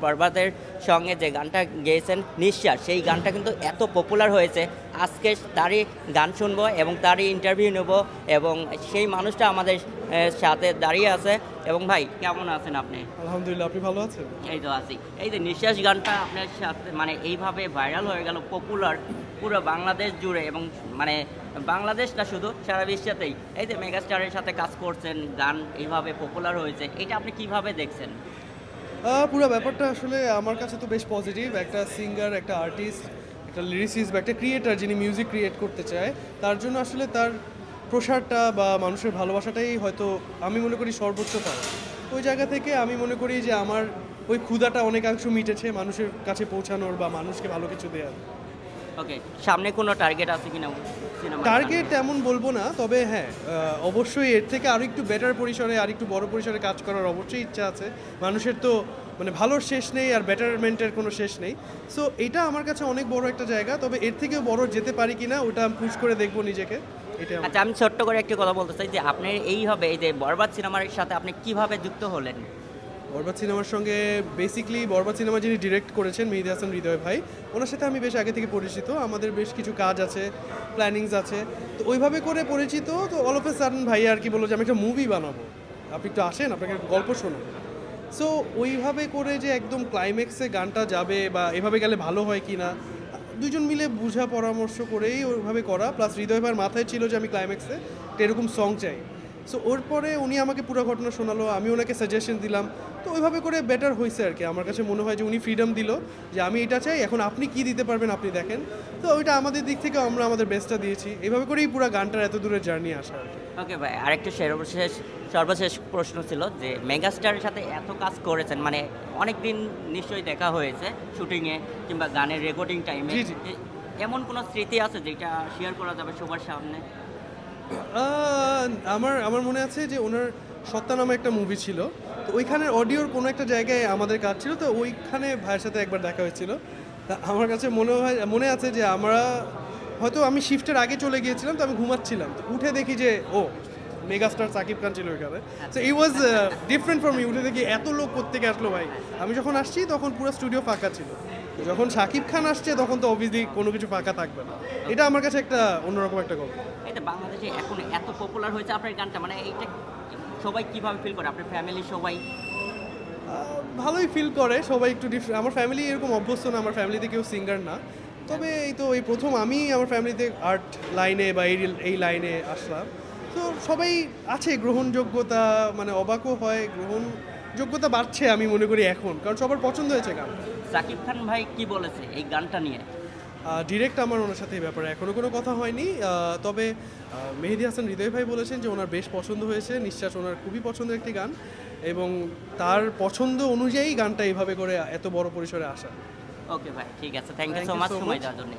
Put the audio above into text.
বরবাদের সঙ্গে যে গানটা গেয়েছেন নিঃশ্বাস, সেই গানটা কিন্তু এত পপুলার হয়েছে। আজকে তারই গান শুনবো এবং তারই ইন্টারভিউ নেব এবং সেই মানুষটা আমাদের সাথে দাঁড়িয়ে আছে। এবং ভাই কেমন আছেন আপনি? আলহামদুলিল্লাহ, আপনি ভালো আছেন? এই তো আছি। এই যে নিঃশ্বাস গানটা আপনার সাথে মানে এইভাবে ভাইরাল হয়ে গেল, পপুলার পুরো বাংলাদেশ জুড়ে এবং মানে বাংলাদেশ না শুধু সারা বিশ্বেতেই। এই যে মেগাস্টারের সাথে কাজ করছেন, গান এইভাবে পপুলার হয়েছে, এটা আপনি কিভাবে দেখছেন? পুরো ব্যাপারটা আসলে আমার কাছে তো বেশ পজিটিভ। একটা সিঙ্গার, একটা আর্টিস্ট, একটা লিরিসিস্ট বা একটা ক্রিয়েটার যিনি মিউজিক ক্রিয়েট করতে চায়, তার জন্য আসলে তার প্রসারটা বা মানুষের ভালোবাসাটাই হয়তো আমি মনে করি সর্বোচ্চ পাওয়া। ওই জায়গা থেকে আমি মনে করি যে আমার ওই ক্ষুধাটা অনেকাংশ মিটেছে মানুষের কাছে পৌঁছানোর বা মানুষকে ভালো কিছু দেওয়ার। ওকে, সামনে কোনো টার্গেট আছে কিনা সিনেমা? টার্গেট এমন বলবো না, তবে হ্যাঁ, অবশ্যই এর থেকে আরও একটু বেটার পরিসরে, আর একটু বড় পরিসরে কাজ করার অবশ্যই ইচ্ছা আছে। মানুষের তো মানে ভালোর শেষ নেই আর বেটারমেন্টের কোনো শেষ নেই। সো এটা আমার কাছে অনেক বড় একটা জায়গা, তবে এর থেকেও বড় যেতে পারি কিনা ওটা আমি পুশ করে দেখবো নিজেকে। এটা আচ্ছা, আমি ছোট্ট করে একটি কথা বলতে চাই যে আপনি এইভাবে এই যে বরবাদ সিনেমার সাথে আপনি কিভাবে যুক্ত হলেন? বরবাদ সিনেমার সঙ্গে বেসিকলি বরবাদ সিনেমা যিনি ডিরেক্ট করেছেন মেহেদী হাসান হৃদয় ভাই, ওনার সাথে আমি বেশ আগে থেকে পরিচিত। আমাদের বেশ কিছু কাজ আছে, প্ল্যানিংস আছে, তো ওইভাবে করে পরিচিত। তো অল অফ এ সাডেন ভাই আর কি বললো যে আমি একটা মুভি বানাবো, আপনি একটু আসেন, আপনাকে একটা গল্প শোনাবো। সো ওইভাবে করে যে একদম ক্লাইম্যাক্সে গানটা যাবে বা এভাবে গেলে ভালো হয় কি না, দুজন মিলে বুঝা পরামর্শ করেই ওইভাবে করা। প্লাস হৃদয় ভাইয়ের মাথায় ছিল যে আমি ক্লাইম্যাক্সে একটা এরকম সং চাই। সো ওর পরে উনি আমাকে পুরো ঘটনা শোনালো, আমি ওনাকে সাজেশন দিলাম। তো ওইভাবে করে বেটার হয়েছে আর কি। আমার কাছে মনে হয় যে উনি ফ্রিডম দিল যে আমি এটা চাই, এখন আপনি কি দিতে পারবেন আপনি দেখেন। তো ওইটা আমাদের দিক থেকে আমরা আমাদের বেস্টটা দিয়েছি। এইভাবে করেই পুরো গানটার এত দূরের জার্নি আসা আর কি। ওকে ভাই, আরেকটা সর্বশেষ প্রশ্ন ছিল যে মেগাস্টারের সাথে এত কাজ করেছেন, মানে অনেক দিন নিশ্চয়ই দেখা হয়েছে শুটিংয়ে কিংবা গানের রেকর্ডিং টাইমে। জি, জি। এমন কোনো স্মৃতি আছে যেটা শেয়ার করা যাবে সবার সামনে? আমার আমার মনে আছে যে ওনার সত্তা নামে একটা মুভি ছিল, তো ওইখানের অডিওর কোনো একটা জায়গায় আমাদের কাজ ছিল, তো ওইখানে ভাইয়ের সাথে একবার দেখা হয়েছিল। তা আমার কাছে মনে আছে যে আমরা হয়তো আমি শিফটের আগে চলে গিয়েছিলাম, তো আমি ঘুমাচ্ছিলাম, তো উঠে দেখি যে ও মেগাস্টার সাকিব খান ছিল ওইখানে। So it was different for me. উঠে দেখি এত লোক কোত্থেকে আসলো ভাই। আমি যখন আসছি তখন পুরো স্টুডিও ফাঁকা ছিল, তো যখন সাকিব খান আসছে তখন তো অবভিয়াসলি কোনো কিছু ফাঁকা থাকবে না। এটা আমার কাছে একটা অন্যরকম একটা গল্প। এটা বাংলাদেশে এখন এত পপুলার হয়েছে আপনার গানটা, মানে এইটা সবাই কিভাবে ফিল করে? আপনার ফ্যামিলি সবাই ভালোই ফিল করে সবাই, একটু ডিফারেন্ট। আমার ফ্যামিলি এরকম অভ্যস্ত না, আমার ফ্যামিলিতে কেউ সিঙ্গার না। তবে এই প্রথম আমি আমার ফ্যামিলিতে আর্ট লাইনে বা এই লাইনে আসলাম। তো সবাই আছে গ্রহণযোগ্যতা, মানে অবাকও হয়, গ্রহণযোগ্যতা বাড়ছে আমি মনে করি এখন, কারণ সবার পছন্দ হয়েছে গান। সাকিব খান ভাই কি বলেছে এই গানটা নিয়ে? ডিরেক্ট আমার ওনার সাথে এই ব্যাপারে এখনও কোনো কথা হয়নি। তবে মেহেদী হাসান হৃদয় ভাই বলেছেন যে ওনার বেশ পছন্দ হয়েছে, নিঃশ্বাস ওনার খুবই পছন্দের একটি গান, এবং তার পছন্দ অনুযায়ী গানটা এইভাবে করে এত বড় পরিসরে আসা। ওকে ভাই, ঠিক আছে, থ্যাংক ইউ সো মাচ সময় দেওয়ার জন্য।